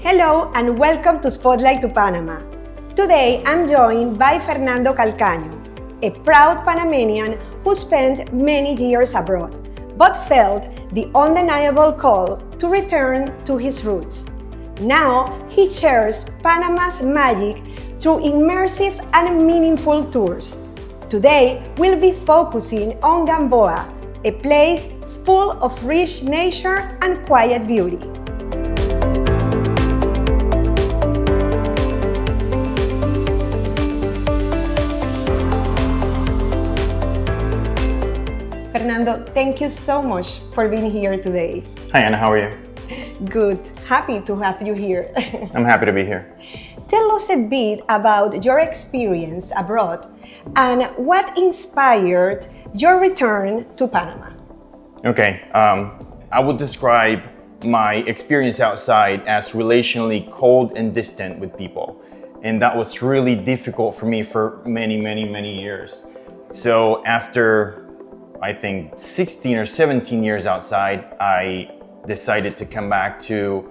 Hello and welcome to Spotlight to Panama. Today I'm joined by Fernando Calcagno, a proud Panamanian who spent many years abroad, but felt the undeniable call to return to his roots. Now he shares Panama's magic through immersive and meaningful tours. Today we'll be focusing on Gamboa, a place full of rich nature and quiet beauty. Fernando, thank you so much for being here today. Hi Anna, how are you? Good, happy to have you here. I'm happy to be here. Tell us a bit about your experience abroad and what inspired your return to Panama. Okay, I would describe my experience outside as relationally cold and distant with people. And that was really difficult for me for many years. So after I think 16 or 17 years outside, I decided to come back to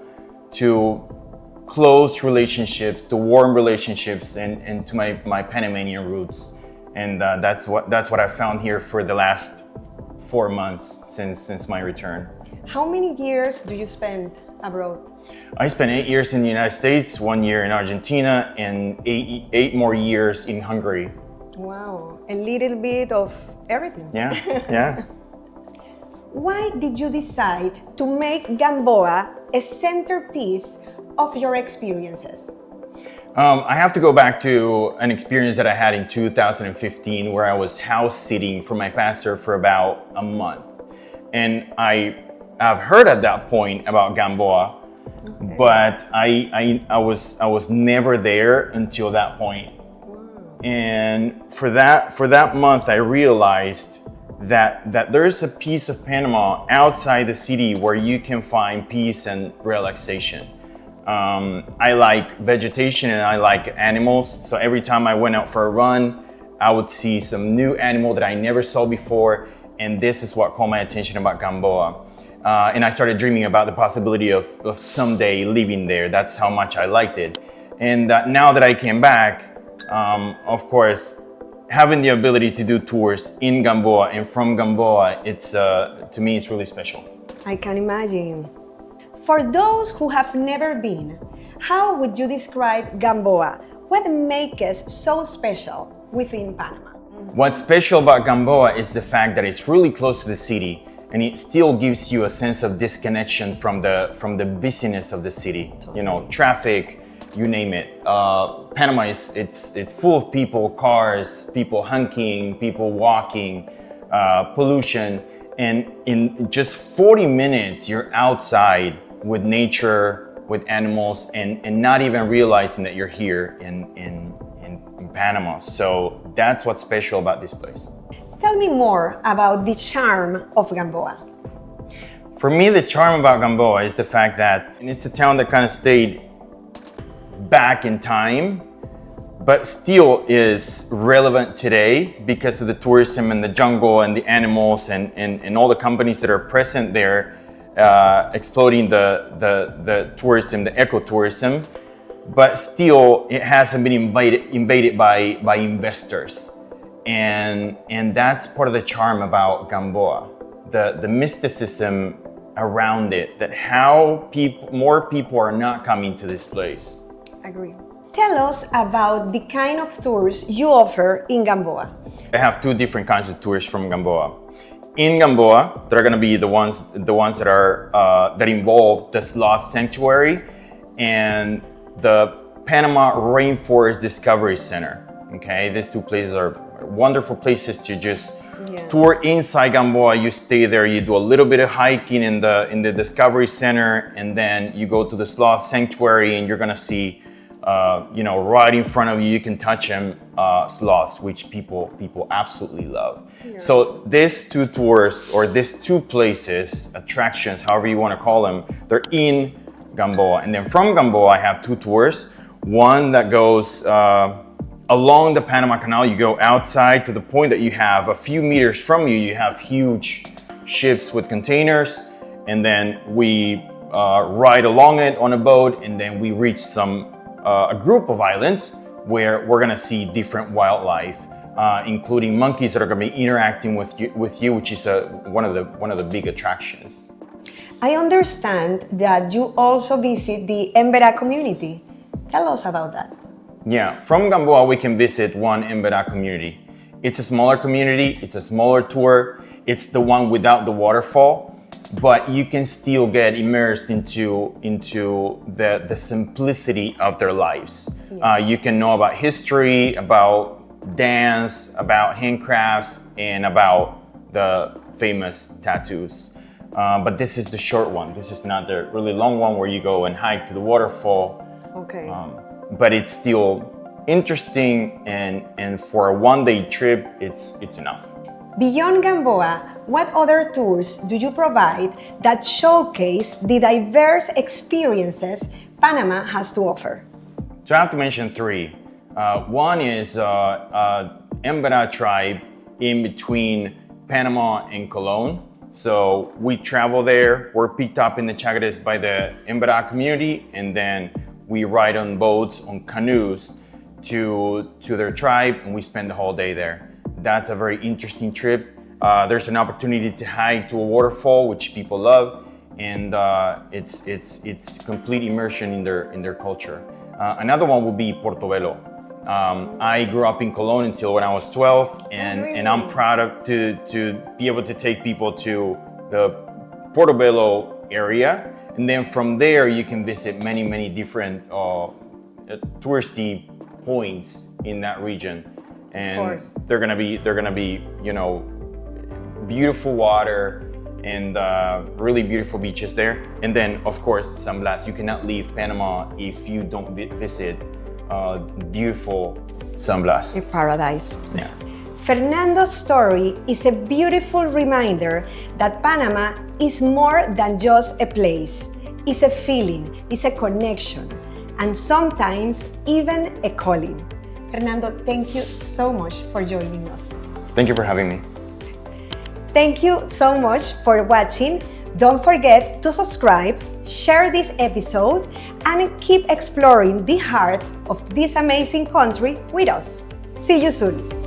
close relationships, to warm relationships, and to my Panamanian roots. And that's what I found here for the last 4 months since my return. How many years do you spend abroad? I spent 8 years in the United States, 1 year in Argentina, and eight more years in Hungary. Wow, a little bit of everything. Yeah. Why did you decide to make Gamboa a centerpiece of your experiences? I have to go back to an experience that I had in 2015 where I was house sitting for my pastor for about a month. And I've heard at that point about Gamboa, okay, but I was never there until that point. And for that month, I realized that there's a piece of Panama outside the city where you can find peace and relaxation. I like vegetation and I like animals. So every time I went out for a run, I would see some new animal that I never saw before. And this is what caught my attention about Gamboa. And I started dreaming about the possibility of someday living there. That's how much I liked it. And now that I came back, of course, having the ability to do tours in Gamboa and from Gamboa, to me, it's really special. I can imagine. For those who have never been, how would you describe Gamboa? What makes it so special within Panama? What's special about Gamboa is the fact that it's really close to the city, and it still gives you a sense of disconnection from the busyness of the city. Totally. You know, traffic, you name it. Panama it's full of people, cars, people honking, people walking, pollution, and in just 40 minutes you're outside with nature, with animals, and not even realizing that you're here in Panama. So that's what's special about this place. Tell me more about the charm of Gamboa. For me, the charm about Gamboa is the fact that it's a town that kind of stayed back in time, but still is relevant today because of the tourism and the jungle and the animals and all the companies that are present there, exploiting the tourism, the ecotourism. But still, it hasn't been invaded by investors, and that's part of the charm about Gamboa, the mysticism around it, that how more people are not coming to this place. Agree. Tell us about the kind of tours you offer in Gamboa. I have two different kinds of tours from Gamboa. In Gamboa, there are going to be the ones that are that involve the sloth sanctuary and the Panama Rainforest Discovery Center. Okay, these two places are wonderful places to just tour inside Gamboa. You stay there, you do a little bit of hiking in the Discovery Center, and then you go to the sloth sanctuary, and you're going to see. Right in front of you, you can touch them, sloths, which people absolutely love. Yeah. So these two tours, or these two places, attractions, however you want to call them, they're in Gamboa. And then from Gamboa, I have two tours. One that goes along the Panama Canal. You go outside to the point that you have a few meters from you, you have huge ships with containers. And then we ride along it on a boat, and then we reach a group of islands where we're gonna see different wildlife, including monkeys that are gonna be interacting with you, which is one of the big attractions. I understand that you also visit the Ember community. Tell us about that. Yeah, from Gamboa we can visit one Ember community. It's a smaller community, it's a smaller tour, it's the one without the waterfall, but you can still get immersed into the simplicity of their lives. Yeah. You can know about history, about dance, about handcrafts, and about the famous tattoos. But this is the short one. This is not the really long one where you go and hike to the waterfall. Okay. But it's still interesting, and for a one-day trip, it's enough. Beyond Gamboa, what other tours do you provide that showcase the diverse experiences Panama has to offer? So I have to mention three. One is Ember tribe in between Panama and Cologne. So we travel there, we're picked up in the Chagres by the Ember community, and then we ride on boats, on canoes to their tribe, and we spend the whole day there. That's a very interesting trip. There's an opportunity to hike to a waterfall, which people love, and it's complete immersion in their culture. Another one would be Portobello. I grew up in Cologne until when I was 12, and I'm proud to be able to take people to the Portobello area, and then from there you can visit many different touristy points in that region, and they're gonna be beautiful water and really beautiful beaches there. And then of course San Blas. You cannot leave Panama if you don't visit beautiful San Blas. A paradise. Yeah. Fernando's story is a beautiful reminder that Panama is more than just a place. It's a feeling, it's a connection, and sometimes even a calling. Fernando, thank you so much for joining us. Thank you for having me. Thank you so much for watching. Don't forget to subscribe, share this episode, and keep exploring the heart of this amazing country with us. See you soon.